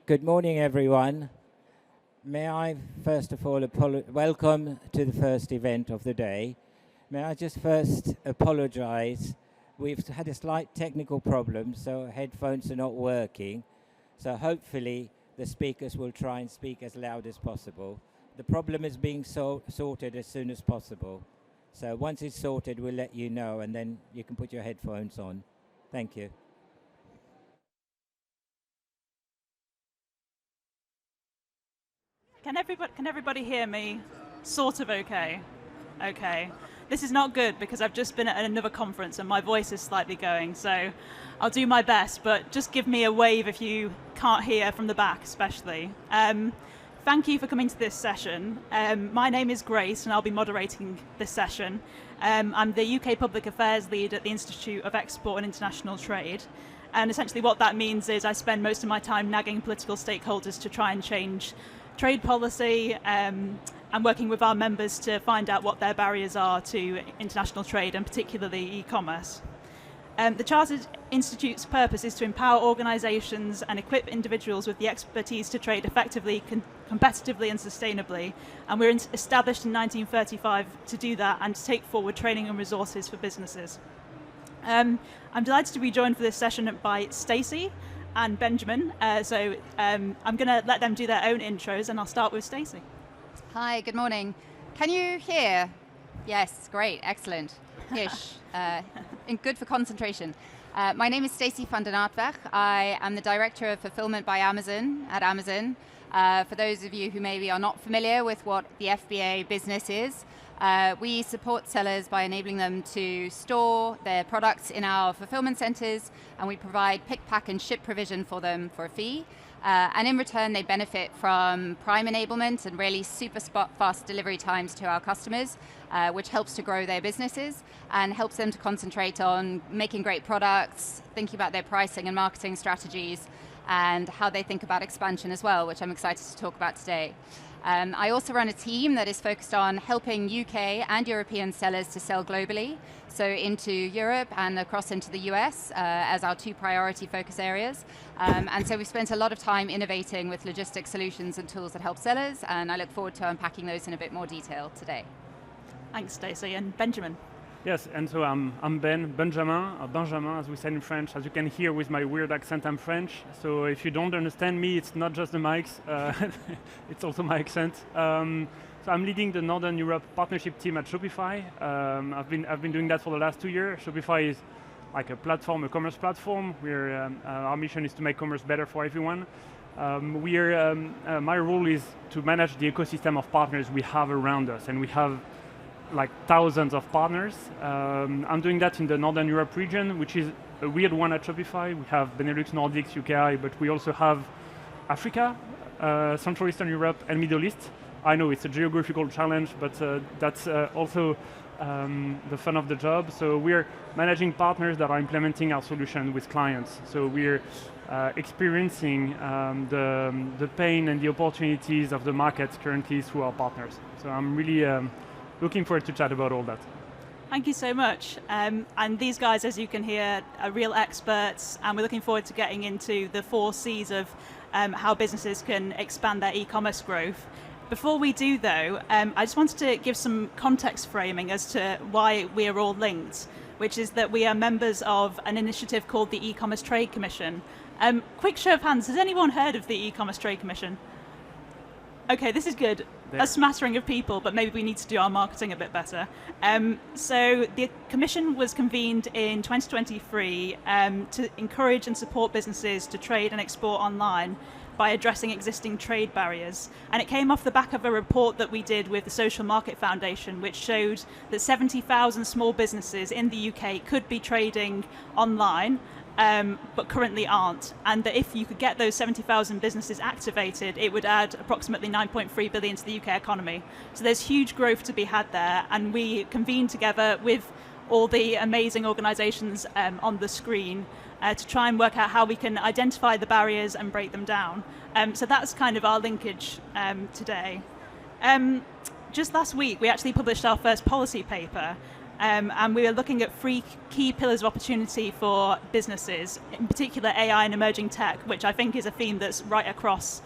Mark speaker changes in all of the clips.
Speaker 1: Good morning, everyone. May I first of all welcome to the first event of the day. May I just first apologize. We've had a slight technical problem, so headphones are not working. So hopefully the speakers will try and speak as loud as possible. The problem is being sorted as soon as possible. So once it's sorted, we'll let you know, and then you can put your headphones on. Thank you.
Speaker 2: Can everybody hear me? Sort of okay. Okay. This is not good because I've just been at another conference and my voice is slightly going, so I'll do my best, but just give me a wave if you can't hear from the back especially. Thank you for coming to this session. My name is Grace and I'll be moderating this session. I'm the UK Public Affairs Lead at the Institute of Export and International Trade. And essentially what that means is I spend most of my time nagging political stakeholders to try and change trade policy and working with our members to find out what their barriers are to international trade and particularly e-commerce. The Chartered Institute's purpose is to empower organisations and equip individuals with the expertise to trade effectively, competitively and sustainably, and we're established in 1935 to do that and to take forward training and resources for businesses. I'm delighted to be joined for this session by Stacey and Benjamin, so I'm going to let them do their own intros, and I'll start with Stacey.
Speaker 3: Hi, good morning. Can you hear? Yes, great, excellent. Ish, good for concentration. My name is Stacey van den Aardweg. I am the Director of Fulfillment by Amazon at Amazon. For those of you who maybe are not familiar with what the FBA business is, we support sellers by enabling them to store their products in our fulfillment centers, and we provide pick, pack, and ship provision for them for a fee. And in return, they benefit from Prime enablement and really super fast delivery times to our customers, which helps to grow their businesses and helps them to concentrate on making great products, thinking about their pricing and marketing strategies, and how they think about expansion as well, which I'm excited to talk about today. I also run a team that is focused on helping UK and European sellers to sell globally, so into Europe and across into the US as our two priority focus areas. And so we've spent a lot of time innovating with logistics solutions and tools that help sellers, and I look forward to unpacking those in a bit more detail today.
Speaker 2: Thanks, Stacey. And Benjamin.
Speaker 4: Yes, and so I'm Benjamin, as we say in French. As you can hear with my weird accent, I'm French. So if you don't understand me, it's not just the mics, it's also my accent. So I'm leading the Northern Europe partnership team at Shopify. I've been doing that for the last 2 years. Shopify is like a platform, a commerce platform, where our mission is to make commerce better for everyone. My role is to manage the ecosystem of partners we have around us, and we have like thousands of partners. I'm doing that in the Northern Europe region, which is a weird one at Shopify. We have Benelux, Nordics, UKI, but we also have Africa, Central Eastern Europe, and Middle East. I know it's a geographical challenge, but that's also the fun of the job. So we're managing partners that are implementing our solution with clients. So we're experiencing the pain and the opportunities of the market currently through our partners. So I'm really looking forward to chat about all that.
Speaker 2: Thank you so much. And these guys, as you can hear, are real experts, and we're looking forward to getting into the 4 C's of how businesses can expand their e-commerce growth. Before we do, though, I just wanted to give some context framing as to why we are all linked, which is that we are members of an initiative called the eCommerce Trade Commission. Quick show of hands, has anyone heard of the eCommerce Trade Commission? Okay, this is good. A smattering of people, but maybe we need to do our marketing a bit better. So the commission was convened in 2023 to encourage and support businesses to trade and export online by addressing existing trade barriers. And it came off the back of a report that we did with the Social Market Foundation, which showed that 70,000 small businesses in the UK could be trading online, but currently aren't, and that if you could get those 70,000 businesses activated, it would add approximately 9.3 billion to the UK economy. So there's huge growth to be had there, and we convened together with all the amazing organisations on the screen to try and work out how we can identify the barriers and break them down. So that's kind of our linkage today. Just last week, we actually published our first policy paper, and we are looking at 3 key pillars of opportunity for businesses, in particular AI and emerging tech, which I think is a theme that's right across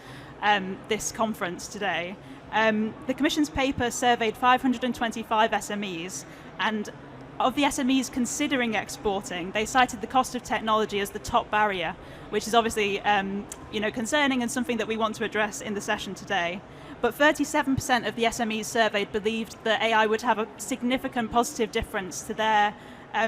Speaker 2: this conference today. The Commission's paper surveyed 525 SMEs, and of the SMEs considering exporting, they cited the cost of technology as the top barrier, which is obviously concerning and something that we want to address in the session today. But 37% of the SMEs surveyed believed that AI would have a significant positive difference to their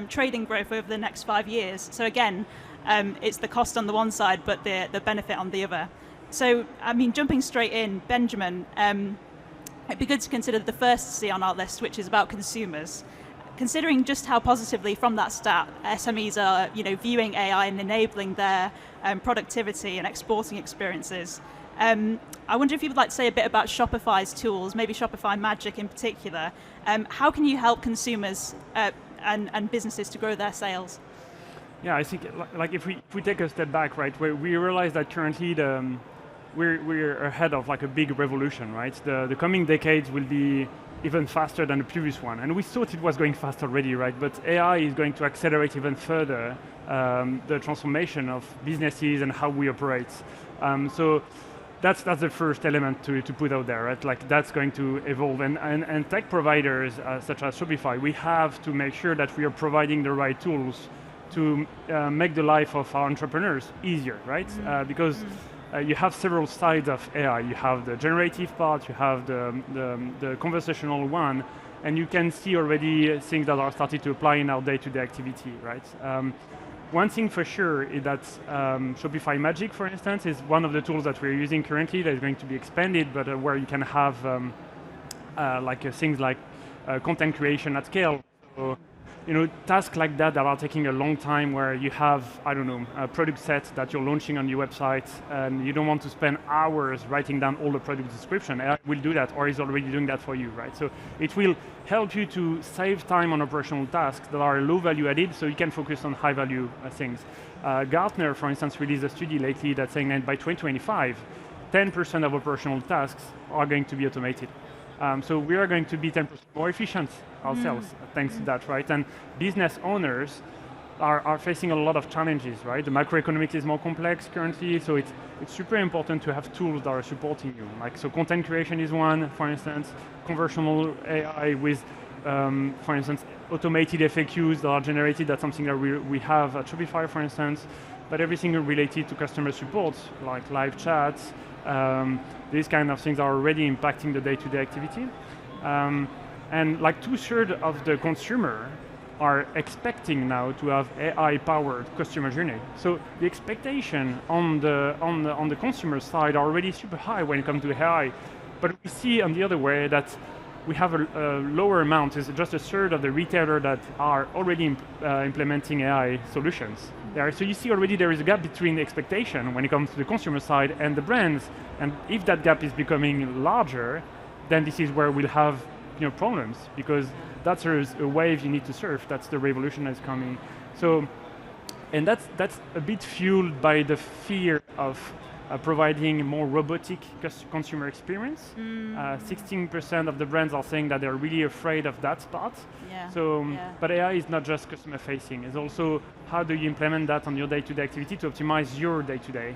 Speaker 2: trading growth over the next 5 years. So again, it's the cost on the one side, but the benefit on the other. So, I mean, jumping straight in, Benjamin, it'd be good to consider the first C on our list, which is about consumers. Considering just how positively from that stat SMEs are viewing AI and enabling their productivity and exporting experiences, I wonder if you would like to say a bit about Shopify's tools, maybe Shopify Magic in particular. How can you help consumers and businesses to grow their sales?
Speaker 4: Yeah, I think like if we take a step back, right, where we realize that currently we're ahead of like a big revolution, right? The coming decades will be even faster than the previous one, and we thought it was going fast already, right? But AI is going to accelerate even further the transformation of businesses and how we operate. So that's the first element to put out there, right? Like that's going to evolve, and tech providers such as Shopify, we have to make sure that we are providing the right tools to make the life of our entrepreneurs easier, right? Because you have several sides of AI. You have the generative part, you have the conversational one, and you can see already things that are starting to apply in our day-to-day activity, right? One thing for sure is that Shopify Magic, for instance, is one of the tools that we're using currently that is going to be expanded, but where you can have things like content creation at scale. So, tasks like that are taking a long time, where you have, I don't know, a product set that you're launching on your website, and you don't want to spend hours writing down all the product description. AI will do that, or is already doing that for you, right? So it will help you to save time on operational tasks that are low value added, so you can focus on high value things. Gartner, for instance, released a study lately that's saying that by 2025, 10% of operational tasks are going to be automated. So we are going to be 10% more efficient ourselves thanks to that, right? And business owners are facing a lot of challenges, right? The macroeconomics is more complex currently, so it's super important to have tools that are supporting you. Like, so content creation is one, for instance, conversational AI with, for instance, automated FAQs that are generated. That's something that we have at Shopify, for instance, but everything related to customer support, like live chats, these kind of things are already impacting the day-to-day activity. And like 2/3 of the consumer are expecting now to have AI-powered customer journey. So the expectation on the consumer side are already super high when it comes to AI. But we see on the other way that we have a lower amount, is just 1/3 of the retailers that are already implementing AI solutions there. So you see already there is a gap between the expectation when it comes to the consumer side and the brands. And if that gap is becoming larger, then this is where we'll have problems, because that's a wave you need to surf. That's the revolution that's coming. So, and that's a bit fueled by the fear of providing more robotic consumer experience. 16% of the brands are saying that they're really afraid of that part.
Speaker 2: Yeah.
Speaker 4: So, but AI is not just customer facing. It's also how do you implement that on your day-to-day activity to optimize your day-to-day.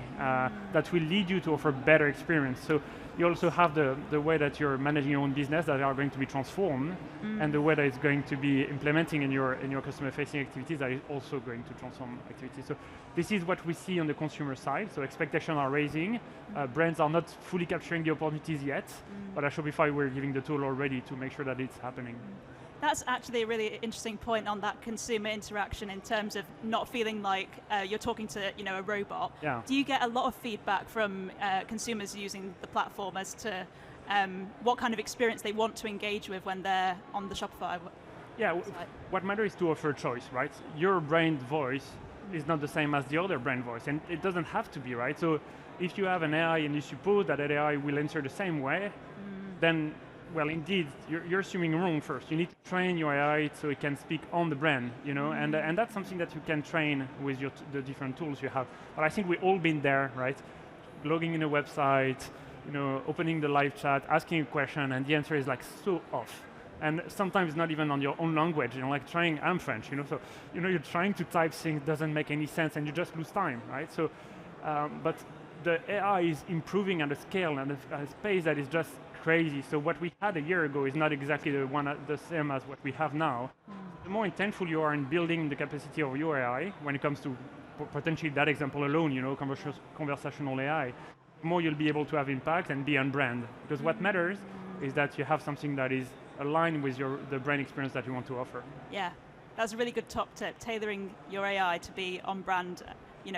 Speaker 4: That will lead you to offer better experience. So you also have the way that you're managing your own business that are going to be transformed, and the way that it's going to be implementing in your customer-facing activities that is also going to transform activities. So this is what we see on the consumer side. So expectations are raising. Brands are not fully capturing the opportunities yet, but at Shopify we're giving the tool already to make sure that it's happening.
Speaker 2: That's actually a really interesting point on that consumer interaction in terms of not feeling like you're talking to a robot.
Speaker 4: Yeah.
Speaker 2: Do you get a lot of feedback from consumers using the platform as to what kind of experience they want to engage with when they're on the Shopify website?
Speaker 4: What matters is to offer choice, right? Your brand voice is not the same as the other brand voice, and it doesn't have to be, right? So if you have an AI and you suppose that AI will answer the same way, then well, indeed, you're assuming wrong first. You need to train your AI so it can speak on the brand, and that's something that you can train with the different tools you have. But I think we've all been there, right? Logging in a website, opening the live chat, asking a question, and the answer is like so off. And sometimes not even on your own language, like I'm French, so you're trying to type things, doesn't make any sense, and you just lose time, right? So, but the AI is improving at a scale and a pace that is just crazy. So what we had a year ago is not exactly the same as what we have now. The more intentful you are in building the capacity of your AI, when it comes to potentially that example alone, conversational AI, the more you'll be able to have impact and be on brand. Because what matters is that you have something that is aligned with the brand experience that you want to offer.
Speaker 2: Yeah, that's a really good top tip, tailoring your AI to be on brand,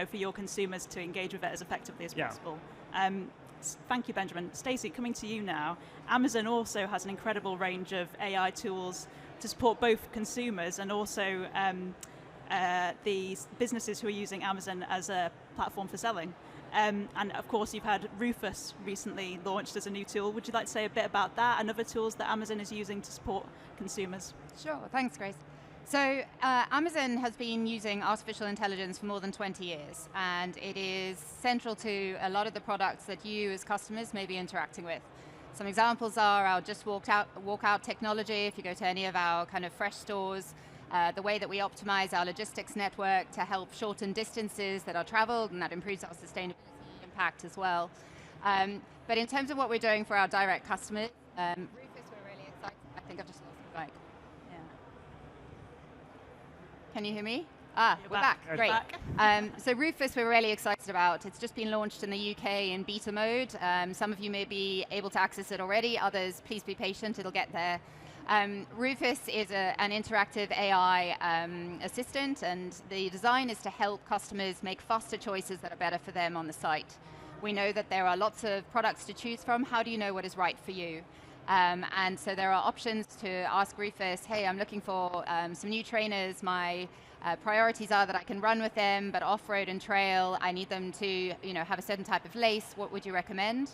Speaker 2: for your consumers to engage with it as effectively as possible. Thank you, Benjamin. Stacey, coming to you now. Amazon also has an incredible range of AI tools to support both consumers and also the businesses who are using Amazon as a platform for selling. And of course, you've had Rufus recently launched as a new tool. Would you like to say a bit about that and other tools that Amazon is using to support consumers?
Speaker 3: Sure, thanks, Grace. So Amazon has been using artificial intelligence for more than 20 years, and it is central to a lot of the products that you as customers may be interacting with. Some examples are our just walk out technology. If you go to any of our kind of fresh stores, the way that we optimize our logistics network to help shorten distances that are traveled, and that improves our sustainability impact as well. But in terms of what we're doing for our direct customers, Rufus, we're really excited. I think I've just lost the mic. Yeah. Can you hear me? We're back. Great. So Rufus, we're really excited about. It's just been launched in the UK in beta mode. Some of you may be able to access it already. Others, please be patient. It'll get there. Rufus is an interactive AI assistant, and the design is to help customers make faster choices that are better for them on the site. We know that there are lots of products to choose from. How do you know what is right for you? And so there are options to ask Rufus, hey, I'm looking for some new trainers. My priorities are that I can run with them, but off-road and trail, I need them to have a certain type of lace. What would you recommend?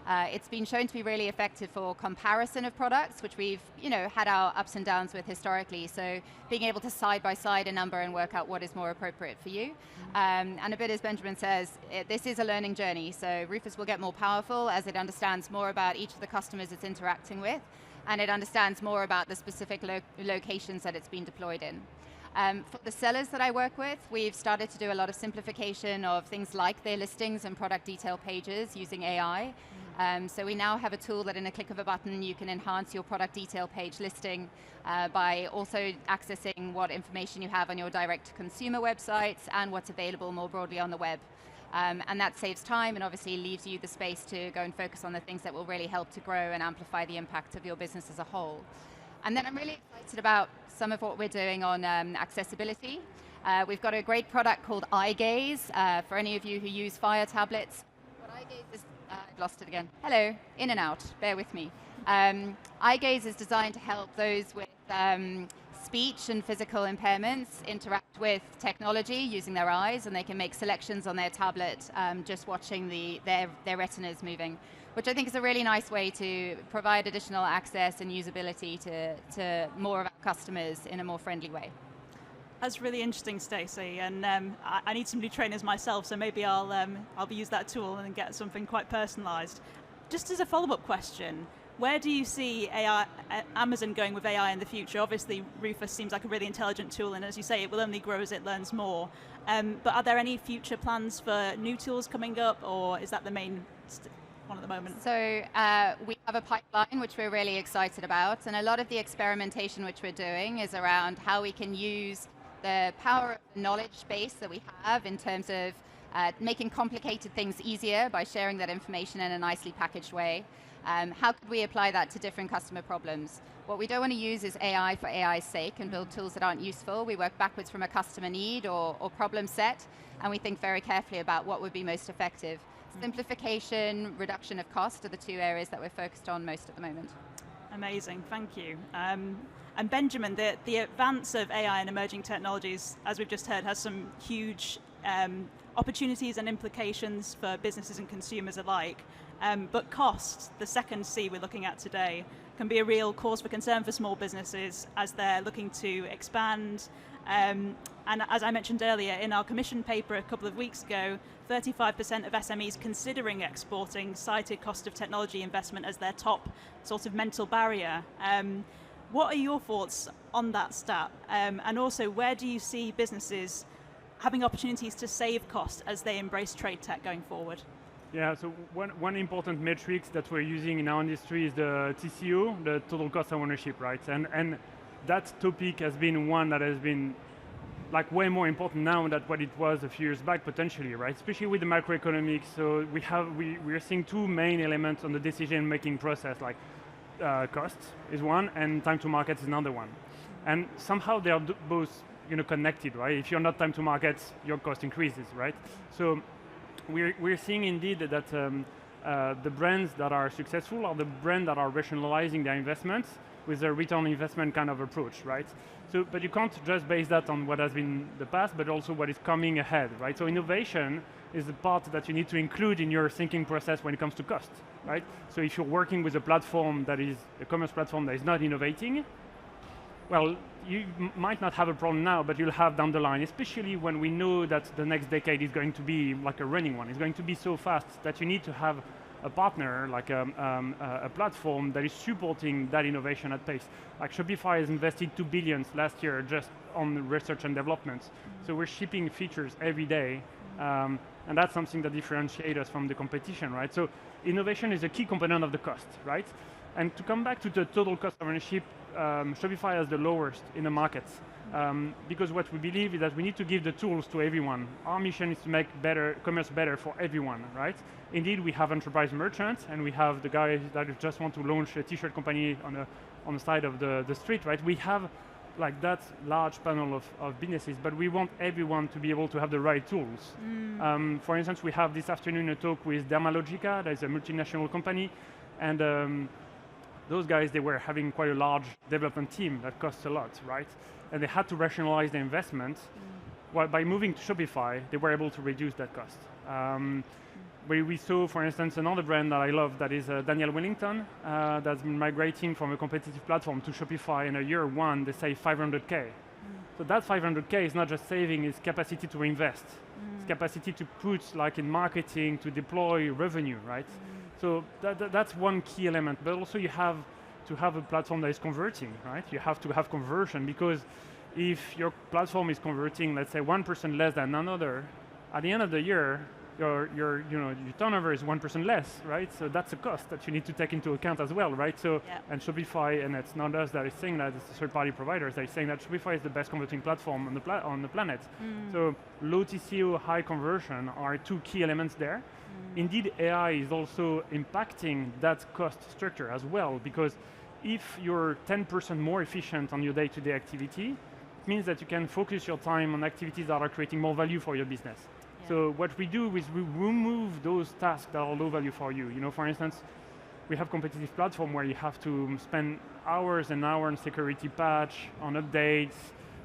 Speaker 3: It's been shown to be really effective for comparison of products, which we've had our ups and downs with historically. So being able to side by side a number and work out what is more appropriate for you. And a bit as Benjamin says, this is a learning journey. So Rufus will get more powerful as it understands more about each of the customers it's interacting with, and it understands more about the specific locations that it's been deployed in. For the sellers that I work with, we've started to do a lot of simplification of things like their listings and product detail pages using AI. So we now have a tool that in a click of a button you can enhance your product detail page listing by also accessing what information you have on your direct-to-consumer websites and what's available more broadly on the web. And that saves time and obviously leaves you the space to go and focus on the things that will really help to grow and amplify the impact of your business as a whole. And then I'm really excited about some of what we're doing on accessibility. We've got a great product called iGaze. For any of you who use Fire tablets, what iGaze is, I've lost it again. Hello, in and out, bear with me. iGaze is designed to help those with speech and physical impairments interact with technology using their eyes, and they can make selections on their tablet just watching their retinas moving, which I think is a really nice way to provide additional access and usability to more of our customers in a more friendly way.
Speaker 2: That's really interesting, Stacey, and I need some new trainers myself, so maybe I'll use that tool and get something quite personalised. Just as a follow-up question, where do you see Amazon going with AI in the future? Obviously, Rufus seems like a really intelligent tool, and as you say, it will only grow as it learns more. But are there any future plans for new tools coming up, or is that the main one at the moment?
Speaker 3: So we have a pipeline which we're really excited about, and a lot of the experimentation which we're doing is around how we can use the power of the knowledge base that we have in terms of making complicated things easier by sharing that information in a nicely packaged way. How could we apply that to different customer problems? What we don't want to use is AI for AI's sake and build tools that aren't useful. We work backwards from a customer need or problem set, and we think very carefully about what would be most effective. Simplification, reduction of cost are the two areas that we're focused on most at the moment.
Speaker 2: Amazing, thank you. And Benjamin, the advance of AI and emerging technologies, as we've just heard, has some huge opportunities and implications for businesses and consumers alike. But cost, the second C we're looking at today, can be a real cause for concern for small businesses as they're looking to expand. And as I mentioned earlier, in our commission paper a couple of weeks ago, 35% of SMEs considering exporting cited cost of technology investment as their top sort of mental barrier. What are your thoughts on that stat? And also, where do you see businesses having opportunities to save cost as they embrace trade tech going forward?
Speaker 4: Yeah, so one important metric that we're using in our industry is the TCO, the total cost of ownership, right? And that topic has been one that has been like way more important now than what it was a few years back potentially, right? Especially with the macroeconomics. So we are seeing two main elements on the decision-making process, like cost is one and time to market is another one. And somehow they are both connected, right? If you're not time to market, your cost increases, right? So we're seeing indeed that the brands that are successful are the brands that are rationalizing their investments with a return on investment kind of approach, right? So, but you can't just base that on what has been the past, but also what is coming ahead, right? So innovation is the part that you need to include in your thinking process when it comes to cost, right? So if you're working with a platform that is a commerce platform that is not innovating, well, you might not have a problem now, but you'll have down the line, especially when we know that the next decade is going to be like a running one. It's going to be so fast that you need to have a partner, like a platform that is supporting that innovation at pace. Like Shopify has invested $2 billion last year just on research and development. So we're shipping features every day, and that's something that differentiates us from the competition, right? So innovation is a key component of the cost, right? And to come back to the total cost of ownership, Shopify has the lowest in the market. Because what we believe is that we need to give the tools to everyone. Our mission is to make commerce better for everyone, right? Indeed, we have enterprise merchants, and we have the guys that just want to launch a t-shirt company on the side of the street, right? We have like that large panel of businesses, but we want everyone to be able to have the right tools. For instance, we have this afternoon a talk with Dermalogica, that is a multinational company, and those guys, they were having quite a large development team that costs a lot, right? And they had to rationalize their investments. Well, by moving to Shopify, they were able to reduce that cost. We saw, for instance, another brand that I love, that is Daniel Wellington, that's been migrating from a competitive platform to Shopify. In a year one, they save 500K. So that 500K is not just saving, it's capacity to invest. It's capacity to put like in marketing, to deploy revenue, right? So that's one key element, but also you have to have a platform that is converting, right? You have to have conversion, because if your platform is converting, let's say 1% less than another, at the end of the year, your turnover is 1% less, right? So that's a cost that you need to take into account as well, right? So, and Shopify, and it's not us that is saying that, it's the third-party providers that is saying that Shopify is the best converting platform on the planet. So low TCO, high conversion are two key elements there. Indeed, AI is also impacting that cost structure as well, because if you're 10% more efficient on your day-to-day activity, it means that you can focus your time on activities that are creating more value for your business. So what we do is we remove those tasks that are low value for you. For instance, we have competitive platform where you have to spend hours and hours on security patch, on updates,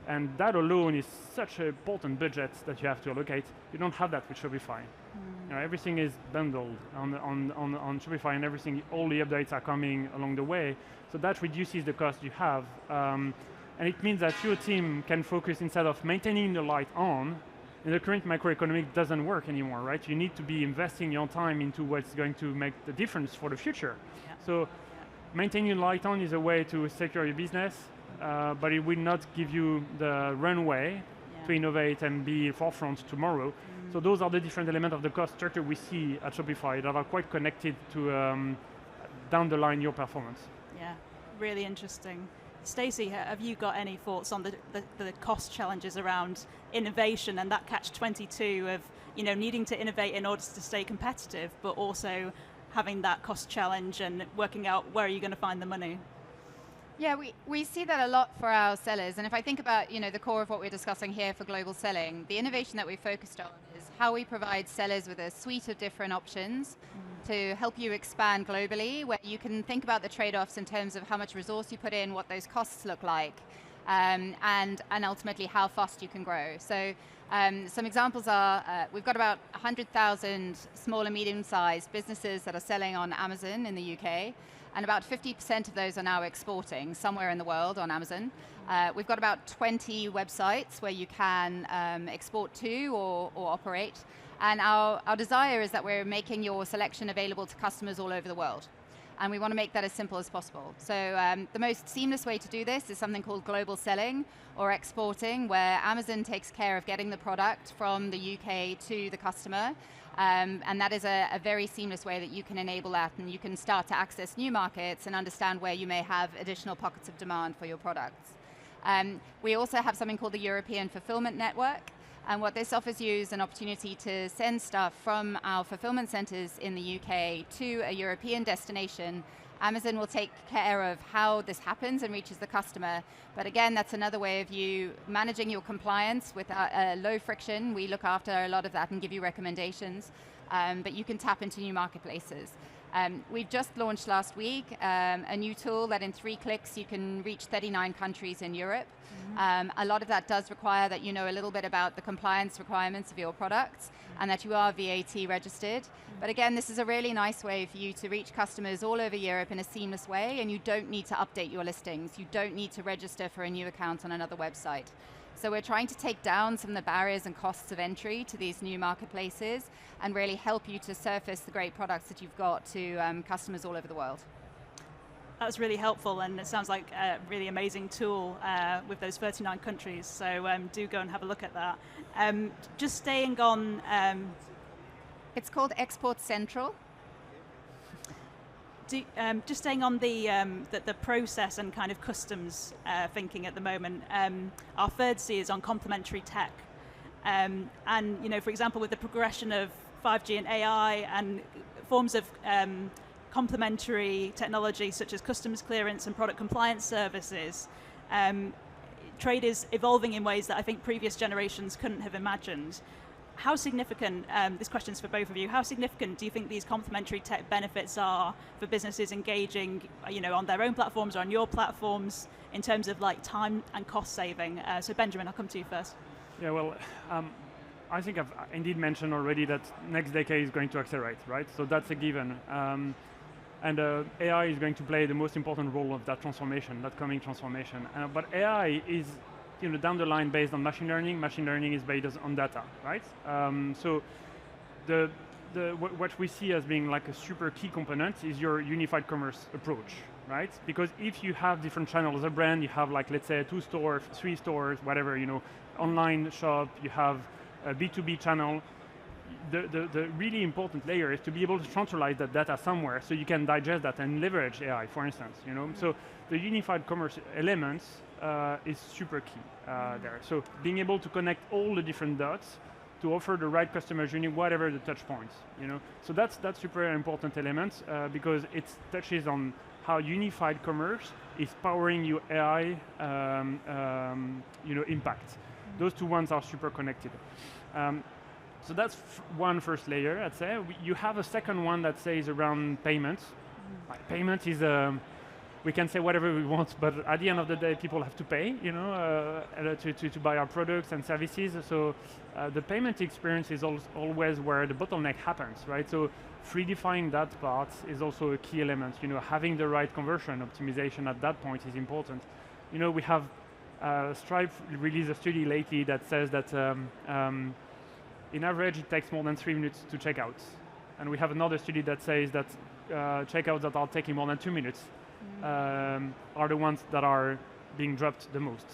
Speaker 4: and that alone is such an important budget that you have to allocate. You don't have that with Shopify. Everything is bundled on Shopify, and everything, all the updates are coming along the way. So that reduces the cost you have. And it means that your team can focus, instead of maintaining the light on, in the current macroeconomic doesn't work anymore, right? You need to be investing your time into what's going to make the difference for the future. So maintaining light on is a way to secure your business, but it will not give you the runway to innovate and be forefront tomorrow. So those are the different elements of the cost structure we see at Shopify that are quite connected to down the line your performance.
Speaker 2: Yeah, really interesting. Stacey, have you got any thoughts on the cost challenges around innovation and that catch-22 of needing to innovate in order to stay competitive, but also having that cost challenge and working out where are you going to find the money?
Speaker 3: Yeah, we see that a lot for our sellers. And if I think about the core of what we're discussing here for global selling, the innovation that we focused on is how we provide sellers with a suite of different options to help you expand globally, where you can think about the trade-offs in terms of how much resource you put in, what those costs look like, and ultimately how fast you can grow. So some examples are, we've got about 100,000 small and medium-sized businesses that are selling on Amazon in the UK, and about 50% of those are now exporting somewhere in the world on Amazon. We've got about 20 websites where you can export to or operate. And our desire is that we're making your selection available to customers all over the world. and we want to make that as simple as possible. So the most seamless way to do this is something called global selling or exporting, where Amazon takes care of getting the product from the UK to the customer. And that is a very seamless way that you can enable that, and you can start to access new markets and understand where you may have additional pockets of demand for your products. We also have something called the European Fulfillment Network, and what this offers you is an opportunity to send stuff from our fulfillment centers in the UK to a European destination. Amazon will take care of how this happens and reaches the customer. But again, that's another way of you managing your compliance with low friction. We look after a lot of that and give you recommendations, but you can tap into new marketplaces. We've just launched last week a new tool that in 3 clicks you can reach 39 countries in Europe. A lot of that does require that you know a little bit about the compliance requirements of your products and that you are VAT registered. But again, this is a really nice way for you to reach customers all over Europe in a seamless way, and you don't need to update your listings. You don't need to register for a new account on another website. So we're trying to take down some of the barriers and costs of entry to these new marketplaces and really help you to surface the great products that you've got to customers all over the world.
Speaker 2: That's really helpful, and it sounds like a really amazing tool with those 39 countries, so do go and have a look at that. Just staying on...
Speaker 3: It's called Export Central.
Speaker 2: Just staying on the process and kind of customs thinking at the moment, our third C is on complementary tech. And you know, for example, with the progression of 5G and AI and forms of complementary technology such as customs clearance and product compliance services, trade is evolving in ways that I think previous generations couldn't have imagined. How significant, this question's for both of you, how significant do you think these complementary tech benefits are for businesses engaging, you know, on their own platforms or on your platforms in terms of like time and cost saving? So Benjamin, I'll come to you first.
Speaker 4: Yeah, well, I think I've indeed mentioned already that next decade is going to accelerate, right? So that's a given. And AI is going to play the most important role of that transformation, that coming transformation. But AI is, you know, down the line based on machine learning. Machine learning is based on data, right? So what we see as being like a super key component is your unified commerce approach, right? Because if you have different channels as a brand, you have like, let's say 2 stores, 3 stores, whatever, you know, online shop, you have a B2B channel, the really important layer is to be able to centralize that data somewhere so you can digest that and leverage AI, for instance, you know? So the unified commerce elements is super key there. So being able to connect all the different dots to offer the right customer journey, whatever the touch points, you know? So that's super important element because it touches on how unified commerce is powering your AI you know, impact. Those two ones are super connected. So that's one first layer, I'd say. You have a second one that says around payments. Payment is, we can say whatever we want, but at the end of the day, people have to pay, you know, to buy our products and services. So the payment experience is always where the bottleneck happens, right? So fluidifying that part is also a key element. You know, having the right conversion optimization at that point is important. You know, we have Stripe released a study lately that says that in average, it takes more than 3 minutes to check out. And we have another study that says that checkouts that are taking more than 2 minutes are the ones that are being dropped the most.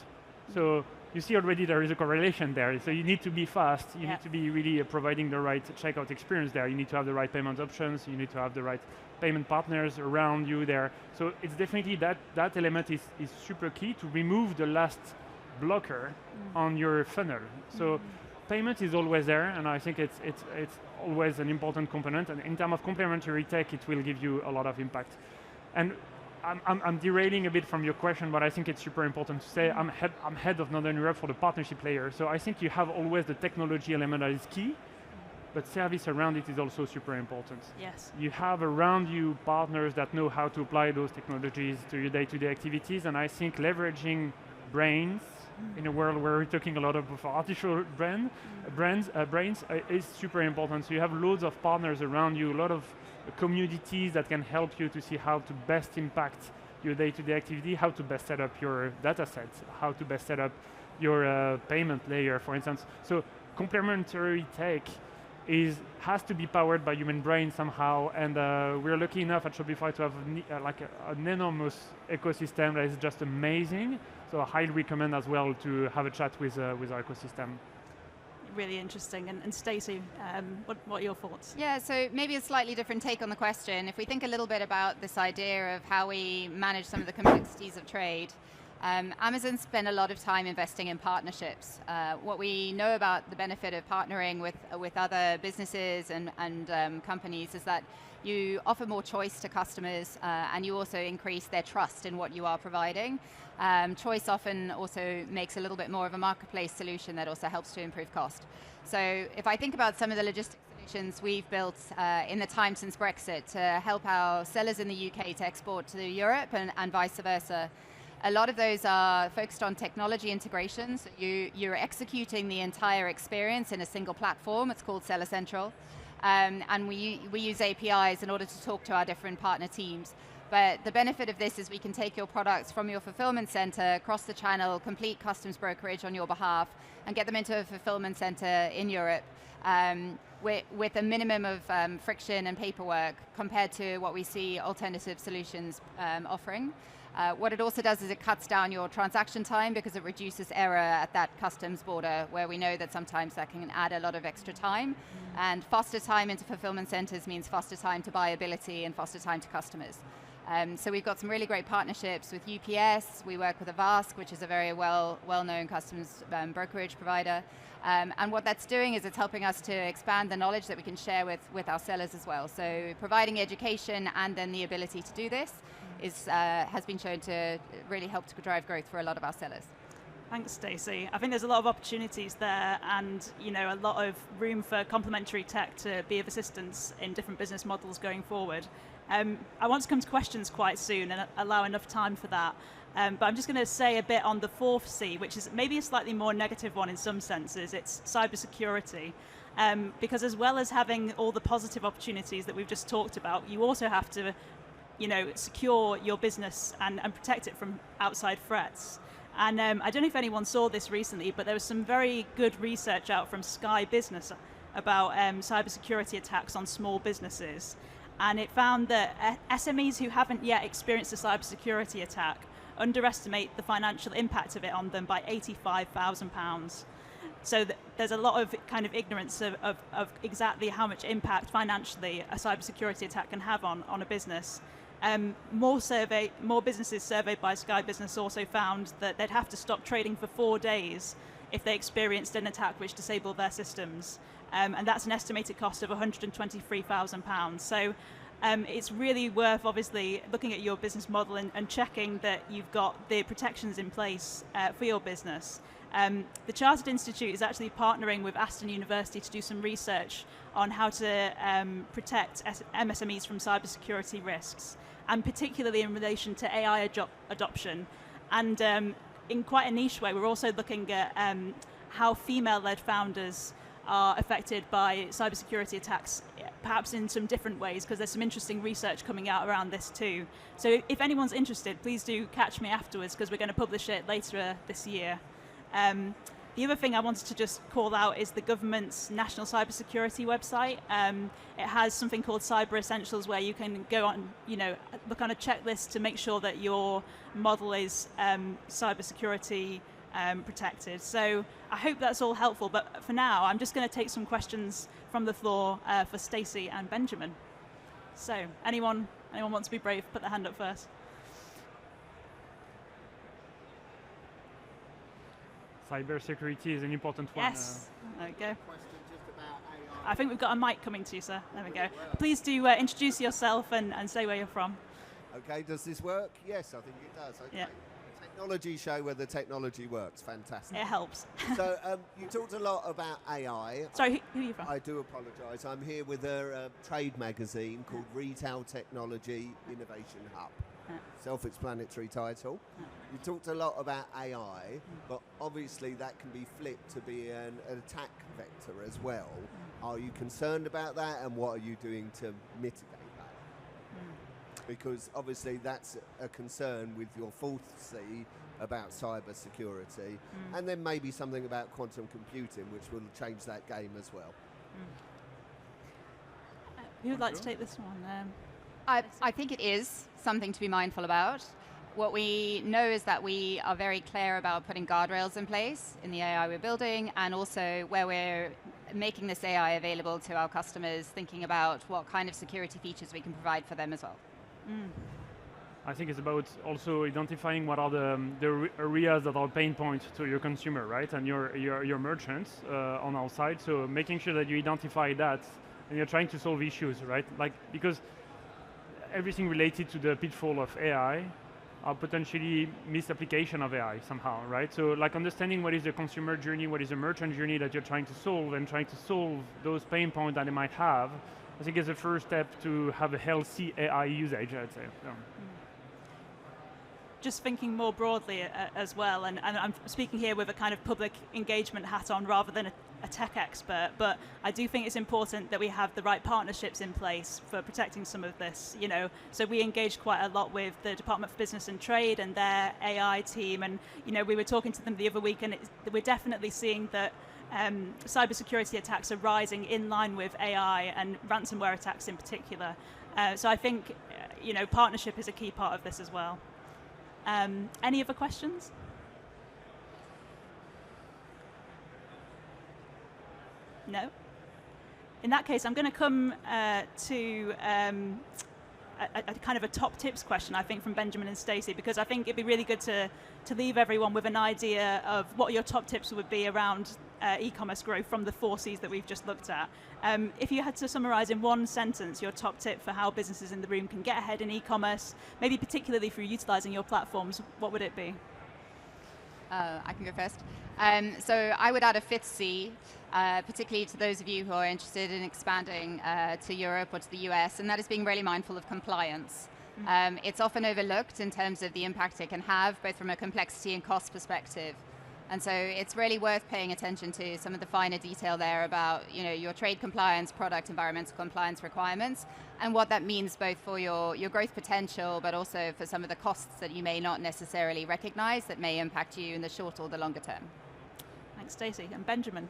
Speaker 4: So you see already there is a correlation there. So you need to be fast. You need to be really providing the right checkout experience there. You need to have the right payment options. You need to have the right payment partners around you there. So it's definitely that element is super key to remove the last blocker on your funnel. So payment is always there, and I think it's always an important component. And in terms of complementary tech, it will give you a lot of impact. And I'm derailing a bit from your question, but I think it's super important to say I'm head of Northern Europe for the partnership layer. So I think you have always the technology element that is key, but service around it is also super important.
Speaker 2: Yes. You
Speaker 4: have around you partners that know how to apply those technologies to your day-to-day activities, and I think leveraging brains in a world where we're talking a lot of artificial brains is super important. So you have loads of partners around you, a lot of communities that can help you to see how to best impact your day-to-day activity, how to best set up your data sets, how to best set up your payment layer, for instance. So complementary tech has to be powered by human brain somehow, and we're lucky enough at Shopify to have an enormous ecosystem that is just amazing. So I highly recommend as well to have a chat with our ecosystem.
Speaker 2: Really interesting. And Stacey, what are your thoughts?
Speaker 3: Yeah, so maybe a slightly different take on the question. If we think a little bit about this idea of how we manage some of the complexities of trade, Amazon spent a lot of time investing in partnerships. What we know about the benefit of partnering with other businesses and companies is that you offer more choice to customers and you also increase their trust in what you are providing. Choice often also makes a little bit more of a marketplace solution that also helps to improve cost. So if I think about some of the logistics solutions we've built in the time since Brexit to help our sellers in the UK to export to Europe and vice versa, a lot of those are focused on technology integrations. You're executing the entire experience in a single platform. It's called Seller Central. And we use APIs in order to talk to our different partner teams. But the benefit of this is we can take your products from your fulfillment center across the channel, complete customs brokerage on your behalf, and get them into a fulfillment center in Europe with a minimum of friction and paperwork compared to what we see alternative solutions offering. What it also does is it cuts down your transaction time because it reduces error at that customs border, where we know that sometimes that can add a lot of extra time. And faster time into fulfillment centers means faster time to buyability and faster time to customers. So we've got some really great partnerships with UPS. We work with Avask, which is a very well-known customs brokerage provider. And what that's doing is it's helping us to expand the knowledge that we can share with our sellers as well. So providing education and then the ability to do this has been shown to really help to drive growth for a lot of our sellers.
Speaker 2: Thanks, Stacey. I think there's a lot of opportunities there, and a lot of room for complementary tech to be of assistance in different business models going forward. I want to come to questions quite soon and allow enough time for that. But I'm just going to say a bit on the fourth C, which is maybe a slightly more negative one in some senses. It's cybersecurity. Because as well as having all the positive opportunities that we've just talked about, you also have to secure your business and protect it from outside threats. And I don't know if anyone saw this recently, but there was some very good research out from Sky Business about cybersecurity attacks on small businesses. And it found that SMEs who haven't yet experienced a cybersecurity attack underestimate the financial impact of it on them by £85,000. So there's a lot of kind of ignorance of exactly how much impact financially a cybersecurity attack can have on a business. More businesses surveyed by Sky Business also found that they'd have to stop trading for 4 days if they experienced an attack which disabled their systems. And that's an estimated cost of £123,000. So it's really worth obviously looking at your business model and checking that you've got the protections in place for your business. The Chartered Institute is actually partnering with Aston University to do some research on how to protect MSMEs from cybersecurity risks, and particularly in relation to AI adoption. And in quite a niche way, we're also looking at how female-led founders are affected by cybersecurity attacks, perhaps in some different ways, because there's some interesting research coming out around this too. So if anyone's interested, please do catch me afterwards, because we're going to publish it later this year. The other thing I wanted to just call out is the government's National Cybersecurity website. It has something called Cyber Essentials, where you can go on, look on a checklist to make sure that your model is cybersecurity protected. So I hope that's all helpful. But for now, I'm just going to take some questions from the floor for Stacey and Benjamin. So anyone want to be brave? Put their hand up first.
Speaker 4: Cybersecurity is an important one.
Speaker 2: Yes, there we go. I think we've got a mic coming to you, sir. There we go. Please do introduce yourself and say where you're from.
Speaker 5: Okay, does this work? Yes, I think it does. Okay.
Speaker 2: Yeah.
Speaker 5: Technology show where the technology works. Fantastic.
Speaker 2: It helps.
Speaker 5: So you talked a lot about AI.
Speaker 2: Sorry, who are you from?
Speaker 5: I do apologise. I'm here with a trade magazine called Retail Technology Innovation Hub. Self-explanatory title. You talked a lot about AI, but obviously that can be flipped to be an attack vector as well. Are you concerned about that, and what are you doing to mitigate that? Because obviously that's a concern with your fourth C about cyber security, and then maybe something about quantum computing, which will change that game as well.
Speaker 2: Who would like to take this one?
Speaker 3: I think it is something to be mindful about. What we know is that we are very clear about putting guardrails in place in the AI we're building, and also where we're making this AI available to our customers, thinking about what kind of security features we can provide for them as well.
Speaker 4: I think it's about also identifying what are the areas that are pain points to your consumer, right, and your merchants on our side. So making sure that you identify that and you're trying to solve issues, right? Like, because everything related to the pitfall of AI are potentially misapplication of AI somehow, right? So like understanding what is the consumer journey, what is the merchant journey that you're trying to solve, and trying to solve those pain points that they might have, I think is the first step to have a healthy AI usage, I'd say. Yeah.
Speaker 2: Just thinking more broadly as well, and I'm speaking here with a kind of public engagement hat on rather than a tech expert, but I do think it's important that we have the right partnerships in place for protecting some of this, you know. So we engage quite a lot with the Department for Business and Trade and their AI team, and you know, we were talking to them the other week, and we're definitely seeing that cybersecurity attacks are rising in line with AI and ransomware attacks in particular. So I think you know, partnership is a key part of this as well. Any other questions? No? In that case, I'm going to come to a kind of a top tips question, I think, from Benjamin and Stacey, because I think it'd be really good to leave everyone with an idea of what your top tips would be around e-commerce growth from the 4 C's that we've just looked at. If you had to summarize in one sentence your top tip for how businesses in the room can get ahead in e-commerce, maybe particularly through utilizing your platforms, what would it be?
Speaker 3: I can go first. So I would add a 5th C, particularly to those of you who are interested in expanding to Europe or to the US, and that is being really mindful of compliance. It's often overlooked in terms of the impact it can have, both from a complexity and cost perspective. And so it's really worth paying attention to some of the finer detail there about, you know, your trade compliance, product environmental compliance requirements, and what that means both for your growth potential, but also for some of the costs that you may not necessarily recognize that may impact you in the short or the longer term.
Speaker 2: Thanks, Stacey. And Benjamin?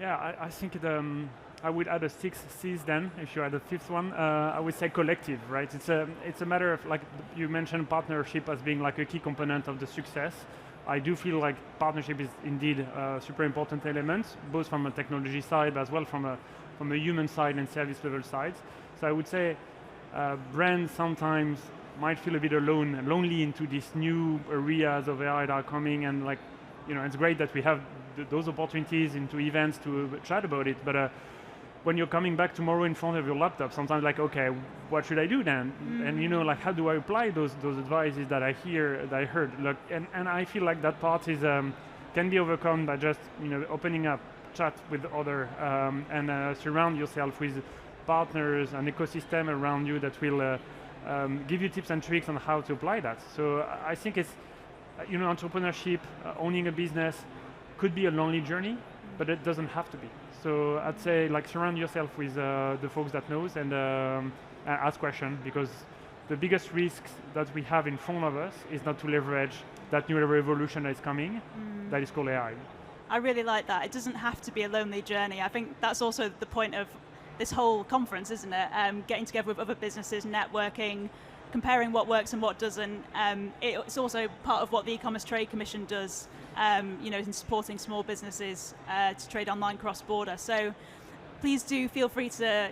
Speaker 4: Yeah, I think I would add a 6th C's then, if you add a 5th one. I would say collective, right? It's a matter of, like you mentioned, partnership as being like a key component of the success. I do feel like partnership is indeed a super important element, both from a technology side as well from a human side and service level side. So I would say brands sometimes might feel a bit alone and lonely into these new areas of AI that are coming, and like, you know, it's great that we have those opportunities into events to chat about it, but when you're coming back tomorrow in front of your laptop, sometimes like, okay, what should I do then? And you know, like, how do I apply those advices that I heard? Look, and I feel like that part is can be overcome by just, you know, opening up chat with other and surround yourself with partners and ecosystem around you that will give you tips and tricks on how to apply that. So I think it's, you know, entrepreneurship, owning a business could be a lonely journey, but it doesn't have to be. So I'd say, like, surround yourself with the folks that knows, and ask questions, because the biggest risks that we have in front of us is not to leverage that new revolution that is coming, that is called AI.
Speaker 2: I really like that. It doesn't have to be a lonely journey. I think that's also the point of this whole conference, isn't it? Getting together with other businesses, networking, comparing what works and what doesn't. It's also part of what the eCommerce Trade Commission does, you know, in supporting small businesses to trade online cross-border. So please do feel free to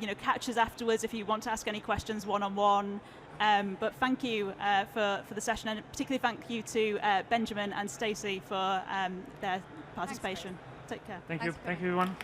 Speaker 2: you know, catch us afterwards if you want to ask any questions one-on-one. But thank you for the session, and particularly thank you to Benjamin and Stacey for their participation. Take care.
Speaker 4: Thank you. Thank you, everyone.